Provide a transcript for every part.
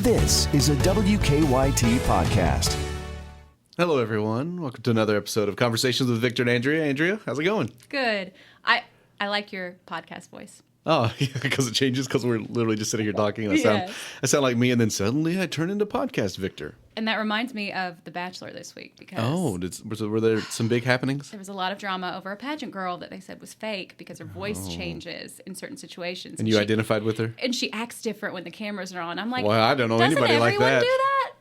This is a WKYT podcast. Hello, everyone. Welcome to another episode of Conversations with Victor and Andrea. Andrea, how's it going? Good. I like your podcast voice. Oh, yeah, because it changes because we're literally just sitting here talking. And I sound like me, and then suddenly I turn into podcast Victor. And that reminds me of The Bachelor this week because were there some big happenings? there was a lot of drama over a pageant girl that they said was fake because her voice changes in certain situations. And you identified with her? And she acts different when the cameras are on. I'm like, well, I don't know anybody like that. Doesn't everyone do that?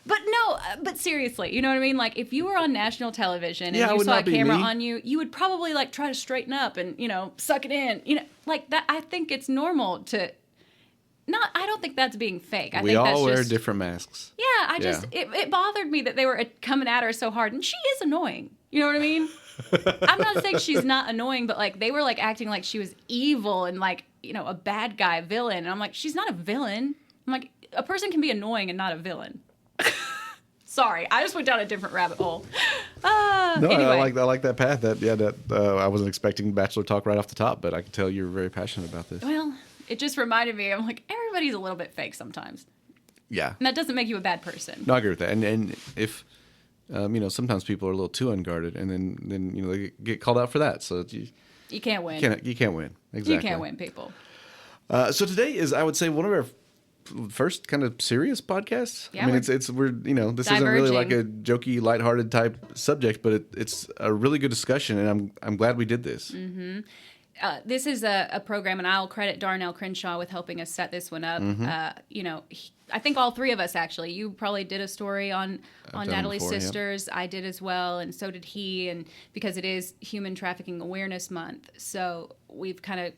But no, but seriously, you know what I mean? Like, if you were on national television and you saw a camera on you, you would probably, like, try to straighten up and, suck it in. Like, that, I think it's normal to I don't think that's being fake. I we think all that's wear just, different masks. Yeah, it bothered me that they were coming at her so hard. And she is annoying. You know what I mean? I'm not saying she's not annoying, but, like, they were, like, acting like she was evil and, like, a bad guy, villain. And I'm like, she's not a villain. I'm like, a person can be annoying and not a villain. Sorry, I just went down a different rabbit hole. Anyway. I like that path. I wasn't expecting Bachelor talk right off the top, but I can tell you're very passionate about this. Well, it just reminded me. I'm like, everybody's a little bit fake sometimes. Yeah, and that doesn't make you a bad person. No, I agree with that. And if sometimes people are a little too unguarded, and then they get called out for that. So you can't win. You can't win. Exactly. You can't win, people. So today is, I would say, one of our first kind of serious podcast. Yeah, I mean, we're this isn't really like a jokey, lighthearted type subject, but it's a really good discussion, and I'm glad we did this. Mm-hmm. This is a program, and I'll credit Darnell Crenshaw with helping us set this one up. Mm-hmm. I think all three of us actually. You probably did a story on Natalie's sisters. Yep. I did as well, and so did he. And because it is Human Trafficking Awareness Month, so we've kind of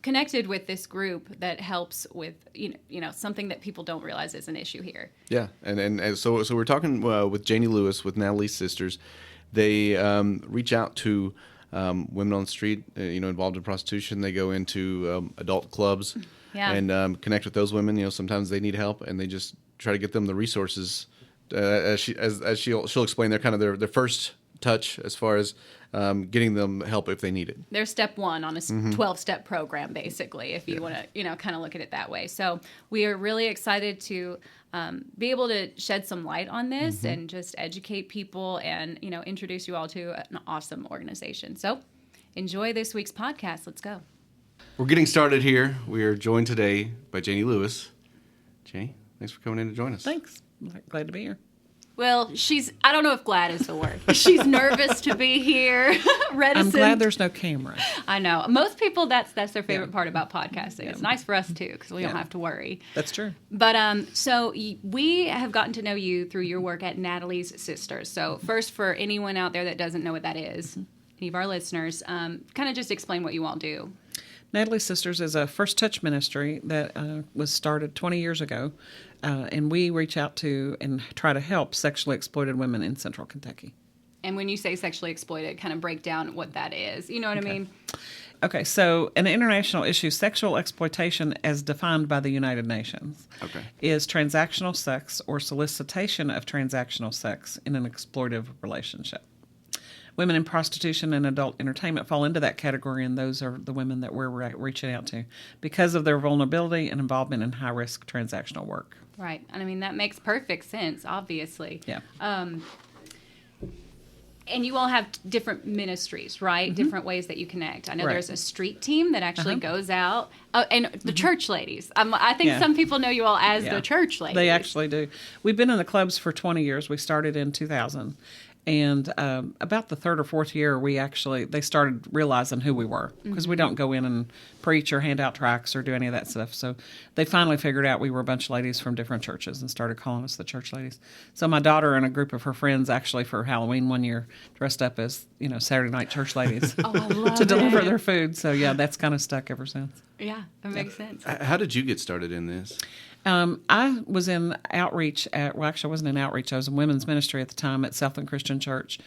connected with this group that helps with something that people don't realize is an issue here. Yeah, and so we're talking with Jani Lewis with Natalie's sisters. They reach out to women on the street, involved in prostitution. They go into adult clubs and connect with those women. Sometimes they need help, and they just try to get them the resources. As she'll explain, they're kind of their first touch as far as getting them help if they need it. They're step one on a 12-step program, basically, if you want to, kind of look at it that way. So we are really excited to be able to shed some light on this and just educate people and, introduce you all to an awesome organization. So enjoy this week's podcast. Let's go. We're getting started here. We are joined today by Jani Lewis. Jani, thanks for coming in to join us. Thanks. Glad to be here. Well, I don't know if glad is the word. She's nervous to be here, reticent. I'm glad there's no camera. I know. Most people, that's their favorite part about podcasting. Yeah. It's nice for us, too, because we don't have to worry. That's true. But so we have gotten to know you through your work at Natalie's Sisters. So first, for anyone out there that doesn't know what that is, any of our listeners, kind of just explain what you all do. Natalie's Sisters is a first touch ministry that was started 20 years ago, and we reach out to and try to help sexually exploited women in Central Kentucky. And when you say sexually exploited, kind of break down what that is. You know what I mean? Okay, so an international issue, sexual exploitation as defined by the United Nations, is transactional sex or solicitation of transactional sex in an exploitive relationship. Women in prostitution and adult entertainment fall into that category, and those are the women that we're reaching out to because of their vulnerability and involvement in high-risk transactional work. Right. And I mean, that makes perfect sense, obviously. Yeah. And you all have different ministries, right? Mm-hmm. Different ways that you connect. I know there's a street team that actually goes out. And the church ladies. I think some people know you all as the church ladies. They actually do. We've been in the clubs for 20 years. We started in 2000. And about the third or fourth year, they started realizing who we were because we don't go in and preach or hand out tracts or do any of that stuff. So they finally figured out we were a bunch of ladies from different churches and started calling us the church ladies. So my daughter and a group of her friends actually for Halloween one year dressed up as, Saturday night church ladies to deliver their food. So that's kind of stuck ever since. Yeah, that makes sense. How did you get started in this? I was in outreach I wasn't in outreach. I was in women's ministry at the time at Southland Christian Church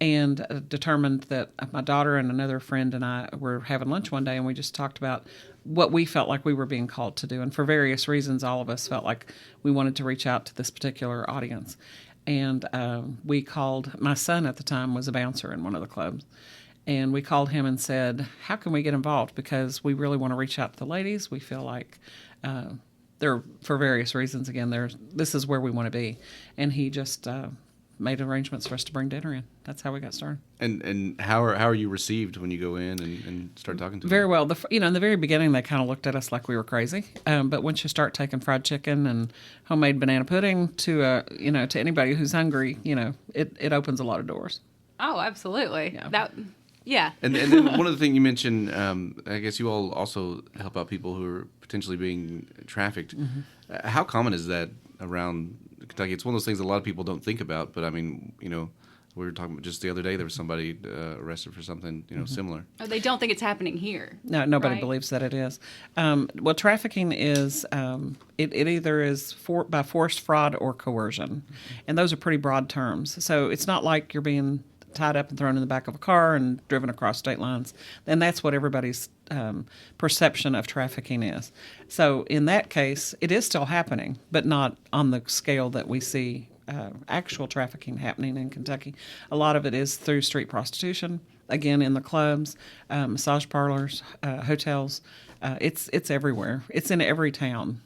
and determined that my daughter and another friend and I were having lunch one day and we just talked about what we felt like we were being called to do. And for various reasons, all of us felt like we wanted to reach out to this particular audience. And we called, my son at the time was a bouncer in one of the clubs. And we called him and said, how can we get involved? Because we really want to reach out to the ladies. We feel like they're for various reasons. Again, this is where we want to be, and he just made arrangements for us to bring dinner in. That's how we got started. And how are you received when you go in and start talking to them? Very well. In the very beginning, they kind of looked at us like we were crazy. But once you start taking fried chicken and homemade banana pudding to to anybody who's hungry, it opens a lot of doors. Oh, absolutely. Yeah. Yeah. And then one of the things you mentioned, I guess you all also help out people who are potentially being trafficked. Mm-hmm. How common is that around Kentucky? It's one of those things a lot of people don't think about, but I mean, we were talking about just the other day, there was somebody arrested for something, similar. Oh, they don't think it's happening here. No, nobody right? believes that it is. Well, trafficking is, it either is by force, fraud, or coercion. And those are pretty broad terms. So it's not like you're being tied up and thrown in the back of a car and driven across state lines. And that's what everybody's perception of trafficking is. So in that case, it is still happening, but not on the scale that we see actual trafficking happening in Kentucky. A lot of it is through street prostitution, again, in the clubs, massage parlors, hotels. It's everywhere. It's in every town.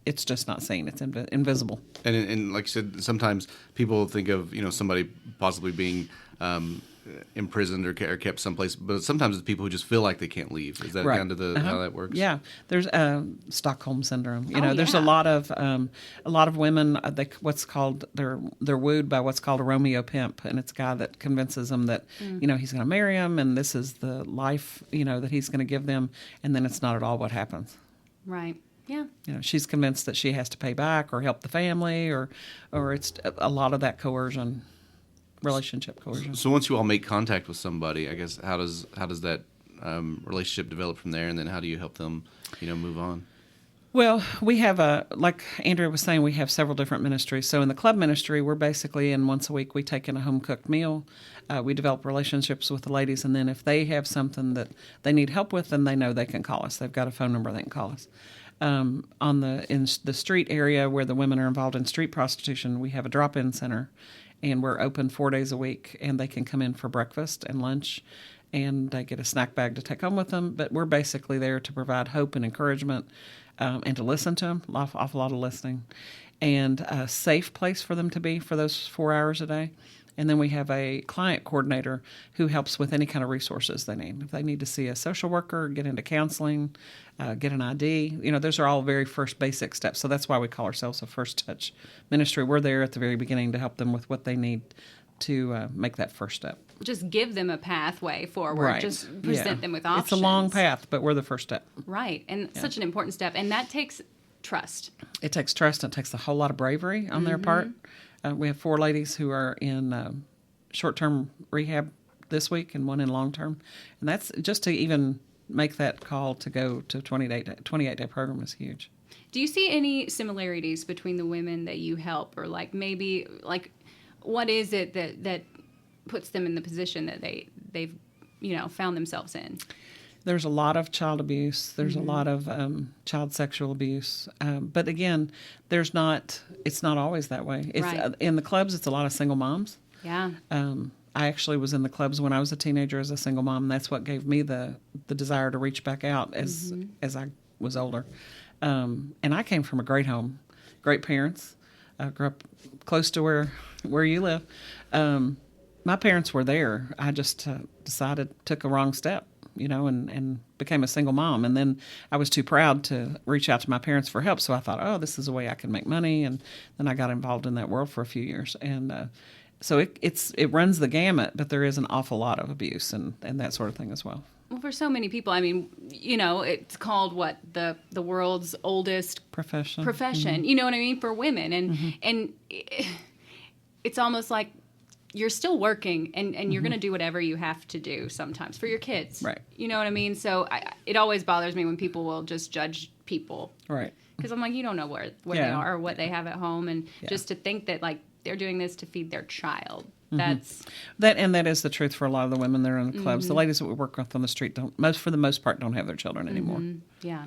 It's just not seen. It's invisible. And like you said, sometimes people think of somebody possibly being imprisoned or kept someplace, but sometimes it's people who just feel like they can't leave. Is that Right. kind of how that works? Yeah, there's Stockholm syndrome. There's yeah. a lot of women. They're wooed by what's called a Romeo pimp, and it's a guy that convinces them that he's going to marry them, and this is the life that he's going to give them, and then it's not at all what happens. Right. Yeah. She's convinced that she has to pay back or help the family, or it's a lot of that coercion, relationship coercion. So once you all make contact with somebody, I guess how does that relationship develop from there, and then how do you help them move on? Well, we have like Andrea was saying, we have several different ministries. So in the club ministry, we're basically once a week we take in a home cooked meal. We develop relationships with the ladies, and then if they have something that they need help with, then they know they can call us. They've got a phone number they can call us. In the street area where the women are involved in street prostitution, we have a drop-in center, and we're open 4 days a week, and they can come in for breakfast and lunch, and they get a snack bag to take home with them. But we're basically there to provide hope and encouragement, and to listen to them, awful lot of listening, and a safe place for them to be for those 4 hours a day. And then we have a client coordinator who helps with any kind of resources they need. If they need to see a social worker, get into counseling, get an ID, those are all very first basic steps. So that's why we call ourselves a first touch ministry. We're there at the very beginning to help them with what they need to make that first step. Just give them a pathway forward. Right. Just present them with options. It's a long path, but we're the first step. Right. And such an important step. And that takes trust. It takes trust, and it takes a whole lot of bravery on their part. We have 4 ladies who are in short-term rehab this week and 1 in long-term. And that's just to even make that call to go to a 28-day program is huge. Do you see any similarities between the women that you help, or maybe what is it that puts them in the position that they've found themselves in? There's a lot of child abuse. There's a lot of child sexual abuse. But again, it's not always that way. Right. In the clubs, it's a lot of single moms. Yeah. I actually was in the clubs when I was a teenager as a single mom. And that's what gave me the desire to reach back out as I was older. And I came from a great home, great parents. I grew up close to where you live. My parents were there. I just took a wrong step, and became a single mom. And then I was too proud to reach out to my parents for help. So I thought, oh, this is a way I can make money. And then I got involved in that world for a few years. And so it runs the gamut, but there is an awful lot of abuse and that sort of thing as well. Well, for so many people, it's called the world's oldest Profession. Mm-hmm. You know what I mean? For women. And it's almost like you're still working and you're going to do whatever you have to do sometimes for your kids. Right. You know what I mean? So it always bothers me when people will just judge people. Right. Because I'm like, you don't know where they are or what they have at home. And just to think that they're doing this to feed their child. That's that is the truth for a lot of the women that are in the clubs. The ladies that we work with on the street for the most part don't have their children anymore. Yeah.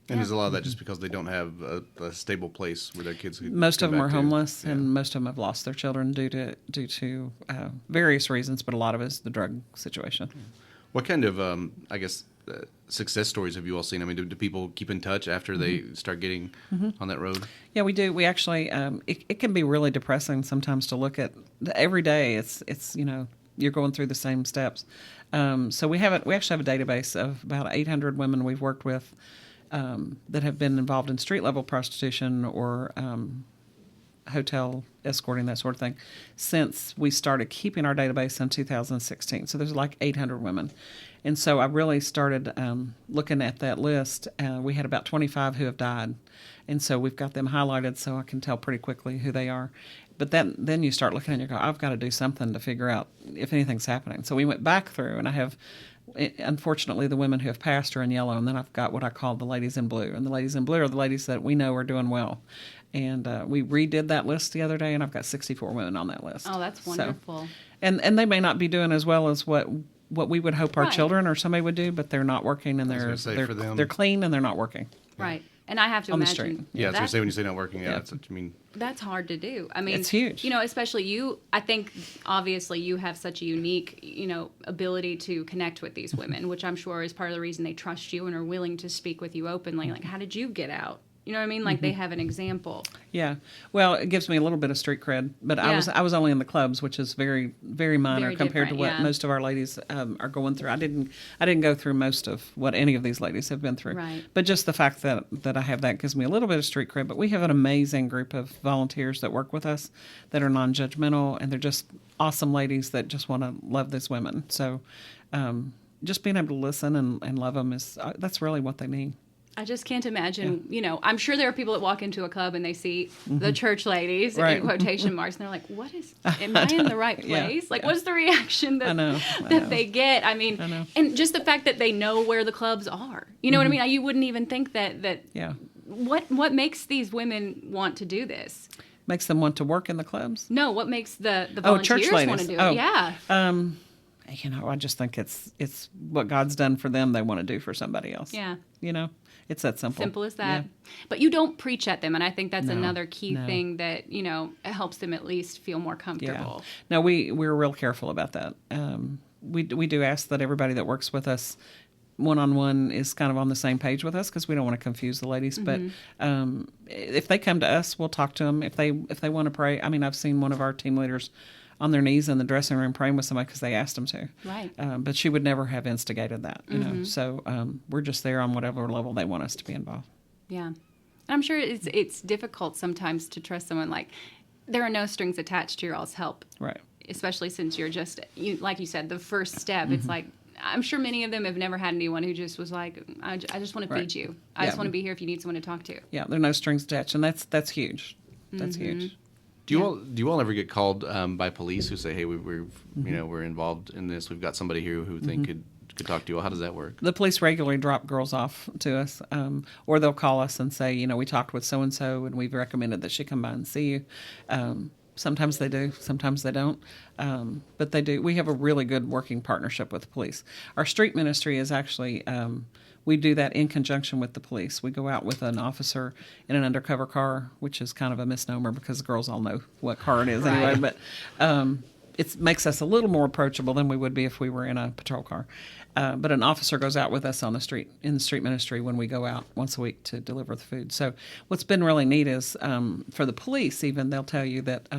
And there's a lot of that just because they don't have a stable place where their kids could Most come of them back are to. homeless, Yeah. and most of them have lost their children due to various reasons, but a lot of it is the drug situation. What kind of, success stories have you all seen? I mean, do people keep in touch after they start getting on that road? Yeah, we do. We actually, it can be really depressing sometimes to look at every day. It's you're going through the same steps. So we actually have a database of about 800 women we've worked with that have been involved in street level prostitution or hotel escorting, that sort of thing, since we started keeping our database in 2016. So there's like 800 women. And so I really started looking at that list. We had about 25 who have died. And so we've got them highlighted so I can tell pretty quickly who they are. But then you start looking and you go, I've got to do something to figure out if anything's happening. So we went back through, and I have, unfortunately, the women who have passed are in yellow, and then I've got what I call the ladies in blue. And the ladies in blue are the ladies that we know are doing well. And we redid that list the other day, and I've got 64 women on that list. Oh, that's wonderful. So, and they may not be doing as well as what we would hope our Right. children or somebody would do, but they're not working, and was gonna say, for them- they're clean and they're not working. Right. And I have to On the imagine. street. Yeah, I was that- gonna say when you say not working, Yeah. that's what you mean. That's hard to do. I mean, It's huge. Especially you. I think obviously you have such a unique, ability to connect with these women, which I'm sure is part of the reason they trust you and are willing to speak with you openly. Like, how did you get out? You know what I mean? Like they have an example. Yeah. Well, it gives me a little bit of street cred, but Yeah. I was only in the clubs, which is very, very minor Very compared to different, what yeah. most of our ladies are going through. I didn't go through most of what any of these ladies have been through. Right. But just the fact that I have that gives me a little bit of street cred. But we have an amazing group of volunteers that work with us that are non-judgmental, and they're just awesome ladies that just want to love these women. So just being able to listen and love them that's really what they need. I just can't imagine, I'm sure there are people that walk into a club and they see the church ladies Right. in quotation marks and they're like, am I in the right Yeah, place? Like, yeah. what's the reaction that, I know. that they get? I mean, I know. and just the fact that they know where the clubs are. You know what I mean? You wouldn't even think that Yeah. what makes these women want to do this? Makes them want to work in the clubs? No, what makes the church volunteers ladies. want to do it? Oh. Yeah. I just think it's what God's done for them, they want to do for somebody else. Yeah. It's that simple. Simple as that. Yeah. But you don't preach at them, and I think that's another key no. thing that, helps them at least feel more comfortable. No, we're real careful about that. We do ask that everybody that works with us one-on-one is kind of on the same page with us because we don't want to confuse the ladies. Mm-hmm. But if they come to us, we'll talk to them. If they want to pray, I mean, I've seen one of our team leaders on their knees in the dressing room praying with somebody because they asked them to. Right. But she would never have instigated that, you know. So we're just there on whatever level they want us to be involved. Yeah. And I'm sure it's difficult sometimes to trust someone. Like, there are no strings attached to your all's help. Right. Especially since you're just, like you said, the first step. It's like, I'm sure many of them have never had anyone who just was like, I just want to Right. feed you. I just want to be here if you need someone to talk to. Yeah, there are no strings attached, and that's huge. That's huge. Do you all ever get called by police who say, "Hey, we're involved in this. We've got somebody here who think could talk to you"? How does that work? The police regularly drop girls off to us, or they'll call us and say, we talked with so and so, and we've recommended that she come by and see you. Sometimes they do, sometimes they don't, but they do. We have a really good working partnership with the police. Our street ministry is actually. We do that in conjunction with the police. We go out with an officer in an undercover car, which is kind of a misnomer because girls all know what car it is anyway. But it makes us a little more approachable than we would be if we were in a patrol car. But an officer goes out with us on the street, in the street ministry, when we go out once a week to deliver the food. So what's been really neat is for the police, even, they'll tell you that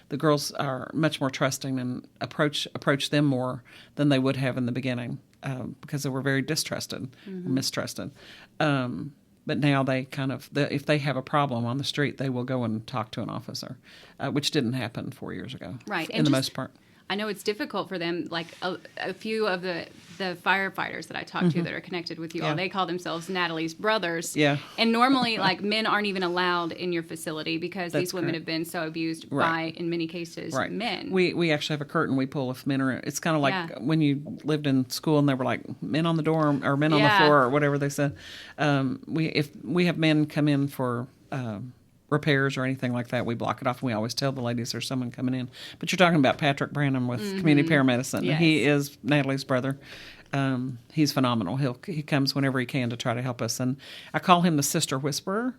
the girls are much more trusting and approach them more than they would have in the beginning. Because they were very distrusted, mistrusted. But now they if they have a problem on the street, they will go and talk to an officer, which didn't happen 4 years ago. Right. In the most part. I know it's difficult for them. Like a few of the firefighters that I talked to that are connected with you all, they call themselves Natalie's brothers. Yeah. And normally, like, men aren't even allowed in your facility because That's these women correct. have been so abused Right. by, in many cases, Right. men. We actually have a curtain we pull if men are. It's kind of like Yeah. when you lived in school and they were like men on the door or men on the Yeah. floor or whatever they said. If we have men come in for repairs or anything like that, we block it off. And we always tell the ladies there's someone coming in. But you're talking about Patrick Branham with community paramedicine. Yes. He is Natalie's brother. He's phenomenal. He comes whenever he can to try to help us. And I call him the sister whisperer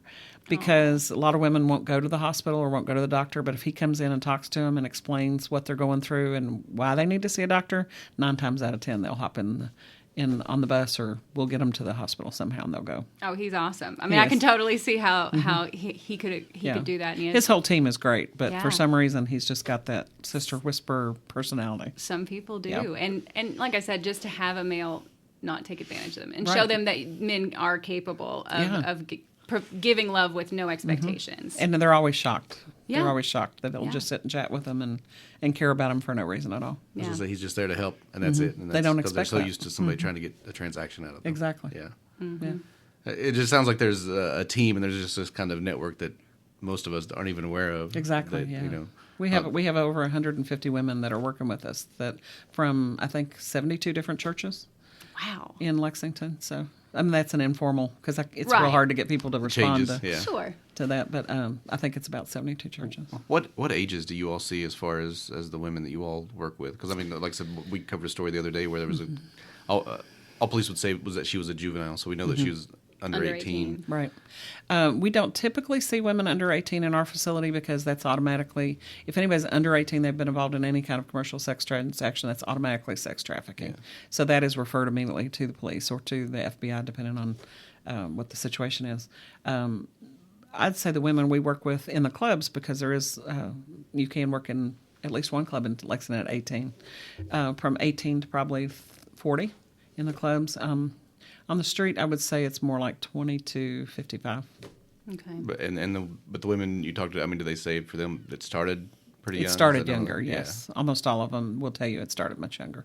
because a lot of women won't go to the hospital or won't go to the doctor. But if he comes in and talks to them and explains what they're going through and why they need to see a doctor, 9 times out of 10 they'll hop in on the bus, or we'll get them to the hospital somehow, and they'll go. Oh, he's awesome. I mean, I can totally see how he could do that. And his whole team is great, but Yeah. for some reason, he's just got that sister whisperer personality. Some people do. Yeah. And like I said, just to have a male not take advantage of them and Right. show them that men are capable of giving love with no expectations. And they're always shocked. Yeah. They're always shocked that they'll Yeah. just sit and chat with them and care about them for no reason at all. Yeah. He's just there to help, and that's it. And They that's don't 'cause they're expect so that. used to somebody trying to get a transaction out of them. Exactly. Yeah. Yeah. It just sounds like there's a team, and there's just this kind of network that most of us aren't even aware of. Exactly. that, Yeah. You know, We have over 150 women that are working with us that from I think 72 different churches Wow. in Lexington. So I mean that's an informal because it's Right. real hard to get people to respond changes. Yeah. Sure. to that. But I think it's about 72 churches. What ages do you all see as far as the women that you all work with? Because I mean, like I said, we covered a story the other day where there was all police would say was that she was a juvenile, so we know that she was under 18. Right. We don't typically see women under 18 in our facility because that's automatically, if anybody's under 18, they've been involved in any kind of commercial sex transaction, that's automatically sex trafficking. Yeah. So that is referred immediately to the police or to the FBI, depending on what the situation is. I'd say the women we work with in the clubs, because there is, you can work in at least one club in Lexington at 18, from 18 to probably 40 in the clubs. On the street, I would say it's more like 20 to 55. Okay. But the women you talked to, I mean, do they say for them it started pretty young? It started Is that younger, yeah. yes. Almost all of them will tell you it started much younger.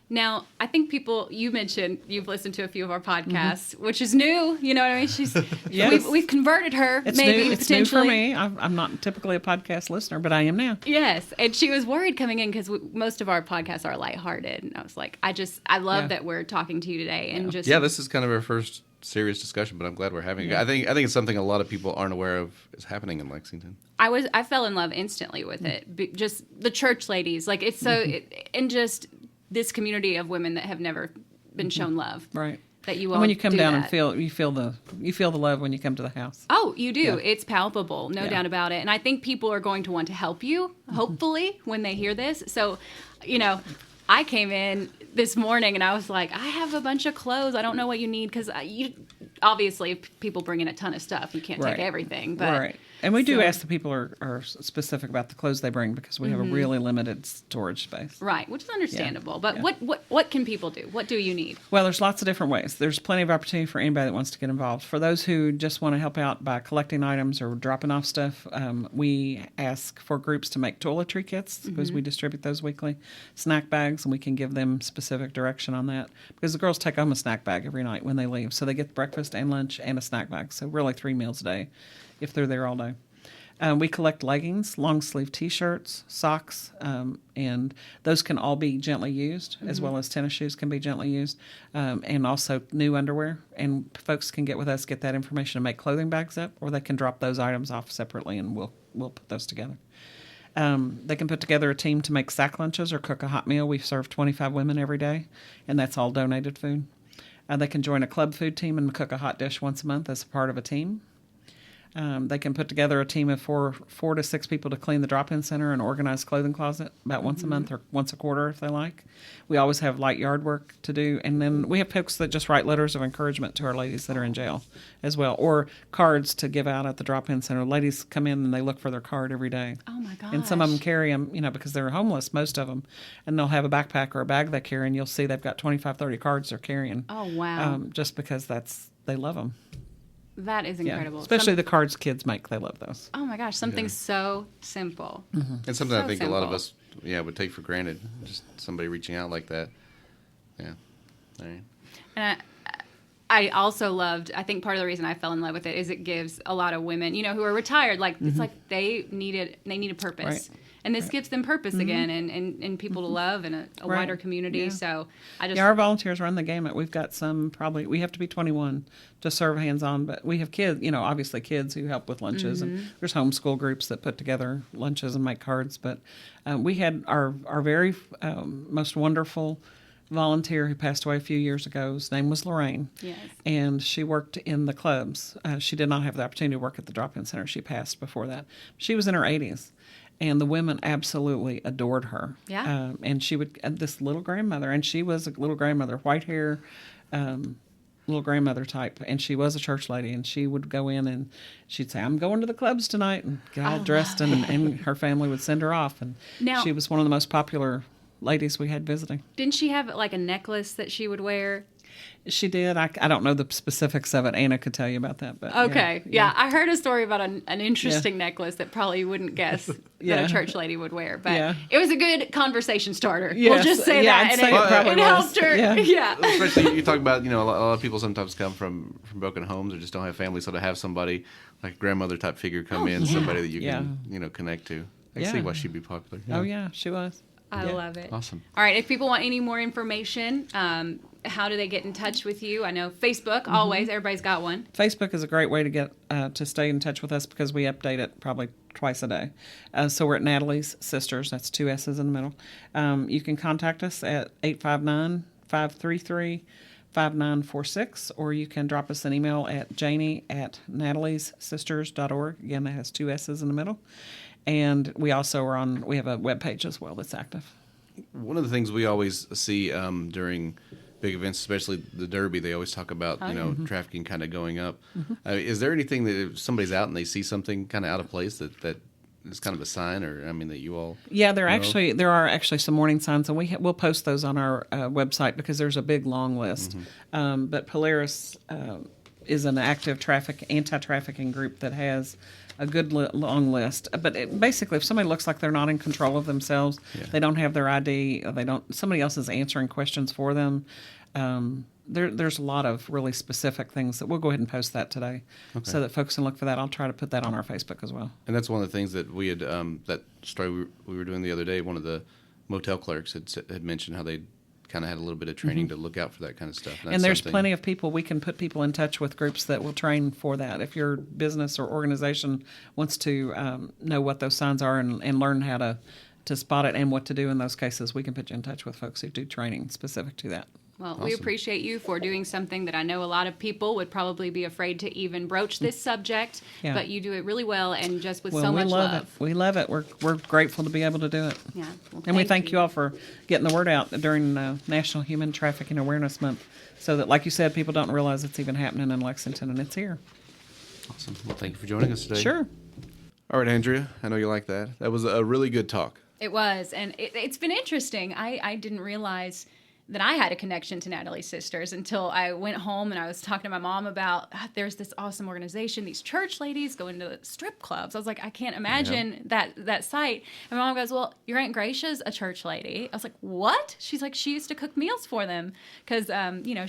Now, I think you mentioned you've listened to a few of our podcasts, which is new. You know what I mean? She's Yes. we've converted her. It's maybe new. It's potentially. new for me. I'm not typically a podcast listener, but I am now. Yes, and she was worried coming in because most of our podcasts are lighthearted, and I was like, I love Yeah. that we're talking to you today, and just Yeah, this is kind of our first serious discussion, but I'm glad we're having it. I think it's something a lot of people aren't aware of is happening in Lexington. I fell in love instantly with it. Just the church ladies, like it's so, and just this community of women that have never been shown love. Right. That you all And when you come do down that. and you feel the love when you come to the house. Oh, you do. Yeah. It's palpable, no Yeah. doubt about it. And I think people are going to want to help you, hopefully, when they hear this. So, I came in this morning and I was like, I have a bunch of clothes. I don't know what you need because obviously, if people bring in a ton of stuff, you can't Right. take everything. But Right. And we do so- ask the people are specific about the clothes they bring because we have a really limited storage space. Right, which is understandable. But Yeah. what can people do? What do you need? Well, there's lots of different ways. There's plenty of opportunity for anybody that wants to get involved. For those who just want to help out by collecting items or dropping off stuff, we ask for groups to make toiletry kits because we distribute those weekly. Snack bags, and we can give them specific direction on that because the girls take home a snack bag every night when they leave. So they get breakfast and lunch and a snack bag. So really 3 meals a day if they're there all day. We collect leggings, long sleeve T-shirts, socks, and those can all be gently used, as well as tennis shoes can be gently used, and also new underwear. And folks can get with us, get that information, and make clothing bags up, or they can drop those items off separately, and we'll put those together. They can put together a team to make sack lunches or cook a hot meal. We serve 25 women every day, and that's all donated food. They can join a club food team and cook a hot dish once a month as a part of a team. They can put together a team of four to six people to clean the drop-in center and organize clothing closet about once a month or once a quarter if they like. We always have light yard work to do. And then we have folks that just write letters of encouragement to our ladies that are in jail as well, or cards to give out at the drop-in center. Ladies come in and they look for their card every day. Oh my gosh. And some of them carry them, because they're homeless, most of them. And they'll have a backpack or a bag they carry, and you'll see they've got 25, 30 cards they're carrying. Oh, wow. Just because they love them. That is incredible. Especially the cards kids make. They love those. Oh my gosh, something so simple. And something So I think a lot of simple. us would take for granted, just somebody reaching out like that. Yeah. All right. And I also loved, I think part of the reason I fell in love with it is it gives a lot of women, who are retired, like it's like they need a purpose. Right. And this gives them purpose again and people to love and a Right. wider community. Yeah. So I just Yeah, our volunteers run the gamut. We've got some we have to be 21 to serve hands-on, but we have kids, obviously kids who help with lunches, and there's homeschool groups that put together lunches and make cards. But we had our very most wonderful volunteer who passed away a few years ago. His name was Lorraine. Yes. And she worked in the clubs. She did not have the opportunity to work at the drop-in center. She passed before that. She was in her 80s. And the women absolutely adored her. Yeah. And she would, this little grandmother, and she was a little grandmother, white hair, little grandmother type. And she was a church lady. And she would go in and she'd say, I'm going to the clubs tonight, and get all dressed. And her family would send her off. And Now, she was one of the most popular ladies we had visiting. didn't she have like a necklace that she would wear? She did. I don't know the specifics of it. Anna could tell you about that. But Okay. Yeah. I heard a story about an interesting necklace that probably you wouldn't guess that a church lady would wear. But it was a good conversation starter. Yes. We'll just say that. I'd say it probably it was. helped her. Yeah. Especially you talk about, a lot of people sometimes come from broken homes or just don't have family, so to have somebody like a grandmother type figure come in, somebody that you can connect to. I can see why she'd be popular. Oh yeah, she was. I love it. Awesome. All right. If people want any more information, how do they get in touch with you? I know Facebook, always. Everybody's got one. Facebook is a great way to get to stay in touch with us because we update it probably twice a day. So we're at Natalie's Sisters. That's 2 S's in the middle. You can contact us at 859-533-5946, or you can drop us an email at janie@nataliessisters.org. Again, that has 2 S's in the middle. And we also we have a webpage as well that's active. One of the things we always see during big events, especially the Derby, they always talk about trafficking kind of going up. Is there anything that if somebody's out and they see something kind of out of place that is kind of a sign, or that you all? Yeah, there are actually some warning signs, and we'll post those on our website because there's a big long list. But Polaris is an active anti-trafficking group that has a good long list. But basically, if somebody looks like they're not in control of themselves, they don't have their ID, somebody else is answering questions for them. There's a lot of really specific things that we'll go ahead and post that today, so that folks can look for that. I'll try to put that on our Facebook as well. And that's one of the things that we had that story we were doing the other day. One of the motel clerks had mentioned how they kind of had a little bit of training to look out for that kind of stuff. And there's plenty of people. We can put people in touch with groups that will train for that. If your business or organization wants to know what those signs are and learn how to spot it and what to do in those cases, we can put you in touch with folks who do training specific to that. Well, we appreciate you for doing something that I know a lot of people would probably be afraid to even broach this subject, but you do it really well and just with so much love. We love it. We're grateful to be able to do it. Yeah. Well, and we thank you all for getting the word out during National Human Trafficking Awareness Month, so that, like you said, people don't realize it's even happening in Lexington, and it's here. Awesome. Well, thank you for joining us today. Sure. All right, Andrea, I know you like that. That was a really good talk. It was, and it's been interesting. I didn't realize that I had a connection to Natalie's Sisters until I went home and I was talking to my mom about there's this awesome organization, these church ladies going to strip clubs. I was like, I can't imagine that sight. And my mom goes, well, your Aunt Gracia's a church lady. I was like, what? She's like, she used to cook meals for them because,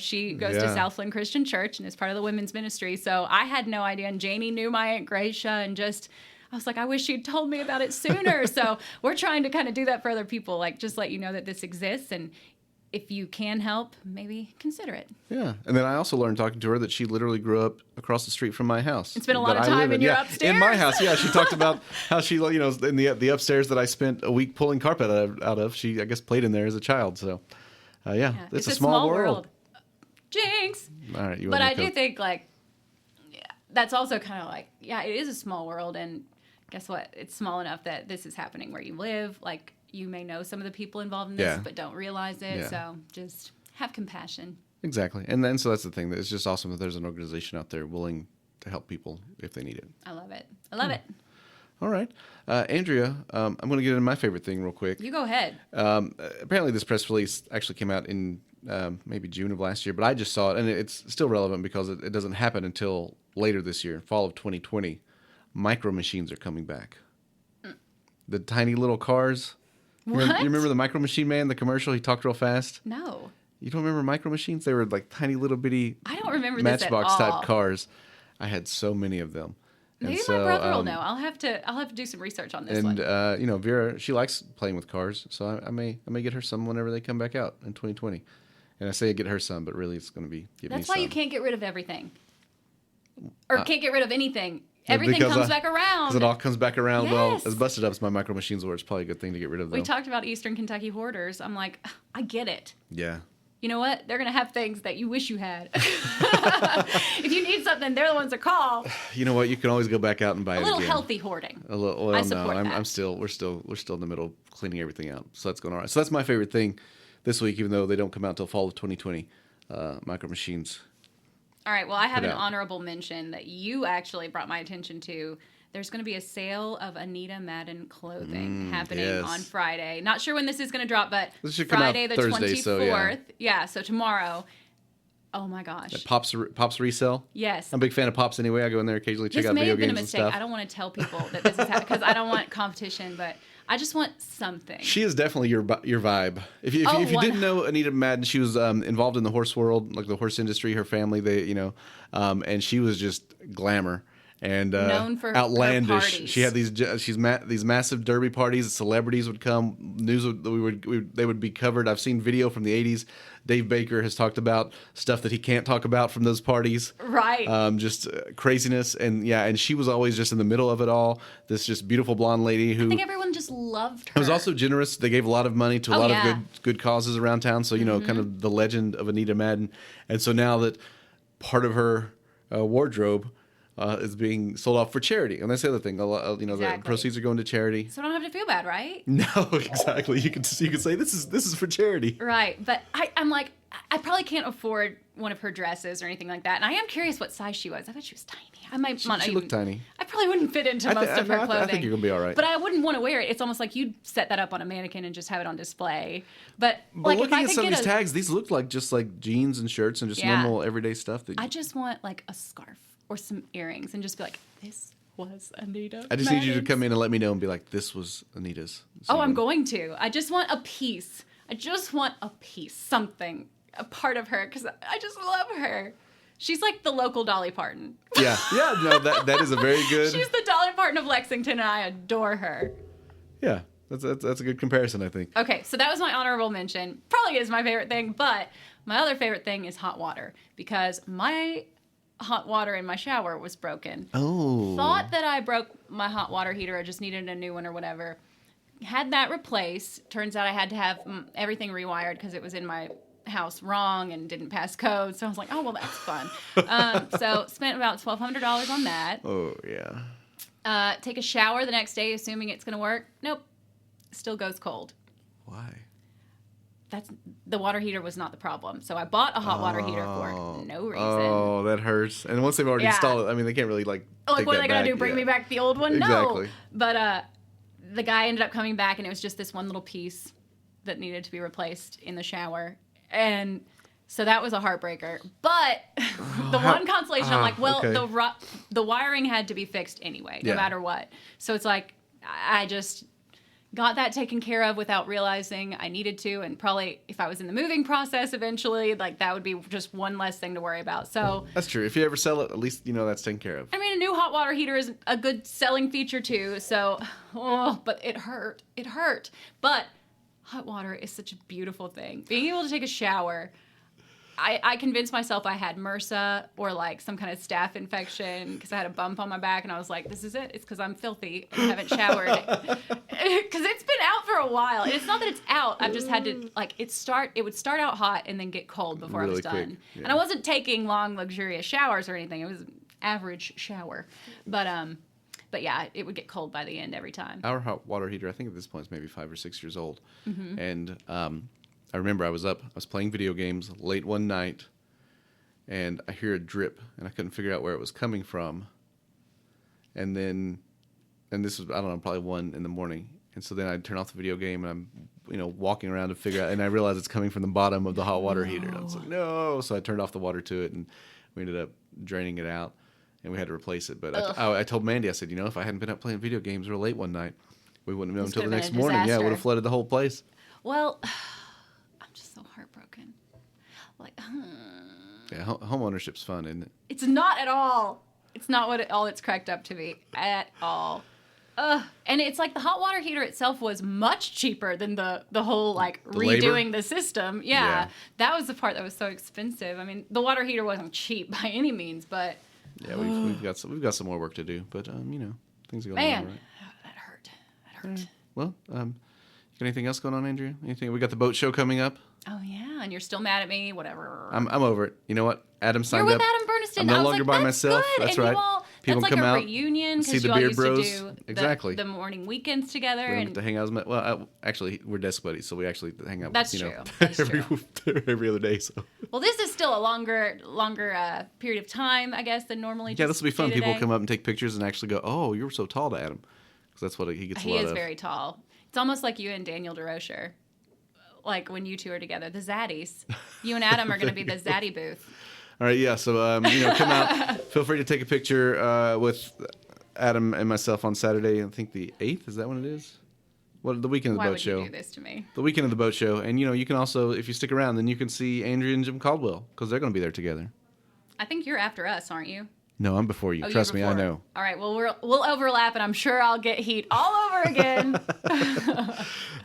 she goes to Southland Christian Church and is part of the women's ministry. So I had no idea. And Janie knew my Aunt Gracia and I was like, I wish she'd told me about it sooner. So we're trying to kind of do that for other people, like just let you know that this exists, and if you can help, maybe consider it. Yeah. And then I also learned talking to her that she literally grew up across the street from my house. It's been a lot of time in your upstairs. In my house, yeah. She talked about how she, in the upstairs that I spent a week pulling carpet out of, she, I guess, played in there as a child. So, it's a small world. Jinx. All right. But I do think, that's also kind of it is a small world. And guess what? It's small enough that this is happening where you live. You may know some of the people involved in this, but don't realize it. Yeah. So just have compassion. Exactly. And then, so that's the thing. It's just awesome that there's an organization out there willing to help people if they need it. I love it. I love it. All right. Andrea, I'm going to get into my favorite thing real quick. You go ahead. Apparently this press release actually came out in maybe June of last year, but I just saw it, and it's still relevant because it doesn't happen until later this year, fall of 2020. Micro machines are coming back. The tiny little cars. What? You remember the Micro Machine Man, the commercial? He talked real fast. No. You don't remember Micro Machines? They were like tiny little bitty I don't remember Matchbox this at all. type cars. I had so many of them. Maybe my brother will know. I'll have to do some research on this one. And Vera, she likes playing with cars, so I may get her some whenever they come back out in 2020. And I say get her some, but really it's going to be get me some. That's why you can't get rid of everything, or can't get rid of anything. Everything comes back around. Because it all comes back around. Yes. Well, as busted up as my Micro Machines were, it's probably a good thing to get rid of them. We talked about Eastern Kentucky hoarders. I'm like, I get it. Yeah. you know what? They're going to have things that you wish you had. If you need something, they're the ones to call. You know what? You can always go back out and buy A it little again. healthy hoarding. A little. Well, I support no, that. we're still in the middle of cleaning everything out. So that's going all right. So that's my favorite thing this week, even though they don't come out until fall of 2020. Micro Machines. All right. Well, I have Put an out. honorable mention that you actually brought my attention to. There's going to be a sale of Anita Madden clothing happening yes. on Friday. Not sure when this is going to drop, but This should come out Friday the Thursday, 24th. so yeah. Yeah, so tomorrow. Oh my gosh. Pops resale. Yes. I'm a big fan of Pops anyway. I go in there occasionally, check This out may video have been a games and mistake. stuff. I don't want to tell people that this is happening because I don't want competition, but I just want something. She is definitely your vibe. If you Oh, didn't know Anita Madden, she was involved in the horse world, like the horse industry. Her family, and she was just glamour and Known for her outlandish. parties. She had these massive derby parties. Celebrities would come. They would be covered. I've seen video from the '80s. Dave Baker has talked about stuff that he can't talk about from those parties. Right. Just craziness, and she was always just in the middle of it all. This just beautiful blonde lady who I think everyone just loved her. it was also generous. They gave a lot of money to a lot of good causes around town. So, kind of the legend of Anita Madden. And so now that part of her wardrobe is being sold off for charity. And that's the other thing. The Exactly. proceeds are going to charity. So I don't have to feel bad, right? No, exactly. You can say this is for charity. Right. But I'm like, I probably can't afford one of her dresses or anything like that. And I am curious what size she was. I bet she was tiny. I might not She even, looked tiny. I probably wouldn't fit into most of her clothing. I think you're going to be all right. But I wouldn't want to wear it. It's almost like you'd set that up on a mannequin and just have it on display. But like, looking if I at could some of get these tags, these look like just like jeans and shirts and just normal everyday stuff. I just want like a scarf or some earrings and just be like, this was Anita. I just need you to Madden's. come in and let me know and be like, this was Anita's. Oh, I'm going to. I just want a piece. Something, a part of her, because I just love her. She's like the local Dolly Parton. Yeah. No, that is a very good. She's the Dolly Parton of Lexington, and I adore her. Yeah, that's a good comparison, I think. Okay, so that was my honorable mention. Probably is my favorite thing, but my other favorite thing is hot water, because my hot water in my shower was broken. Oh. Thought that I broke my hot water heater. I just needed a new one or whatever. Had that replaced. Turns out I had to have everything rewired because it was in my house wrong and didn't pass code. So I was like, oh, well, that's fun. So spent about $1,200 on that. Oh, yeah. Take a shower the next day, assuming it's going to work. Nope. Still goes cold. Why? The water heater was not the problem. So I bought a hot water heater for no reason. Oh, that hurts. And once they've already installed it, I mean, they can't really Like, take what are that they going to back. do? Bring me back the old one? Exactly. No. But the guy ended up coming back, and it was just this one little piece that needed to be replaced in the shower. And so that was a heartbreaker. But the one consolation, I'm like, well, okay. the wiring had to be fixed anyway, no matter what. So it's like, I just got that taken care of without realizing I needed to. And probably if I was in the moving process eventually, like that would be just one less thing to worry about. So That's true. If you ever sell it, at least you know that's taken care of. I mean, a new hot water heater is a good selling feature too. So, but it hurt. It hurt. But hot water is such a beautiful thing. Being able to take a shower. I convinced myself I had MRSA or like some kind of staph infection because I had a bump on my back, and I was like, this is it. It's because I'm filthy and haven't showered. Because it's been out for a while. And it's not that it's out. I've just had to, like, it would start out hot and then get cold before I was Really done. quick, yeah. And I wasn't taking long, luxurious showers or anything. It was an average shower. But yeah, it would get cold by the end every time. Our hot water heater, I think at this point, is maybe 5 or 6 years old. Mm-hmm. And I remember I was playing video games late one night, and I hear a drip, and I couldn't figure out where it was coming from. And this was, I don't know, probably 1 a.m. And so then I'd turn off the video game, and I'm, walking around to figure out, and I realized it's coming from the bottom of the hot water heater. And I was like, no. So I turned off the water to it, and we ended up draining it out, and we had to replace it. But I told Mandy, I said, if I hadn't been up playing video games real late one night, we wouldn't have known until the next morning. Yeah, it would have flooded the whole place. Well, I'm just so heartbroken. Like, Yeah, home ownership's fun, isn't it? It's not at all. It's not what all it's cracked up to be at all. And it's like the hot water heater itself was much cheaper than the whole like redoing the system. Yeah, that was the part that was so expensive. I mean, the water heater wasn't cheap by any means, but yeah, we've got some more work to do. But things are going on. man, Right. that hurt. That hurt. Well, you Got anything else going on, Andrea? Anything? We got the boat show coming up. Oh yeah, and you're still mad at me. Whatever. I'm over it. You know what? Adam signed You're up. with Adam Burniston. I'm no I was longer like, by that's myself. good. That's and right. You all, People that's like come a out, reunion see because the you all Beard used Bros. to do Exactly. the morning weekends together. We don't And get to hang out as well. Actually, we're desk buddies, so we actually hang out. That's you know, true. That's every true. every other day. So well, this is still a longer period of time, I guess, than normally. yeah, this will be fun. People day-to-day. come up and take pictures and actually go, "Oh, you were so tall to Adam," because that's what he gets. He a lot is of. very tall. It's almost like you and Daniel DeRocher, like when you two are together, the Zaddies. You and Adam are going to be the Zaddy booth. All right, yeah. So come out. Feel free to take a picture with Adam and myself on Saturday. I think the 8th. Is that when it is? What the weekend of the Why boat would show? you do this to me? The weekend of the boat show, and you can also, if you stick around, then you can see Andrea and Jim Caldwell because they're going to be there together. I think you're after us, aren't you? No, I'm before you. Oh, Trust you're me, I before. know. All right, well, we'll overlap, and I'm sure I'll get heat all over again.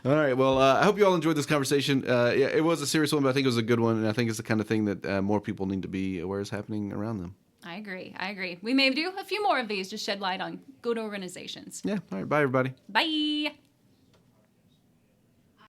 All right. Well, I hope you all enjoyed this conversation. Yeah, it was a serious one, but I think it was a good one, and I think it's the kind of thing that more people need to be aware is happening around them. I agree. We may do a few more of these to shed light on good organizations. Yeah. All right. Bye, everybody. Bye.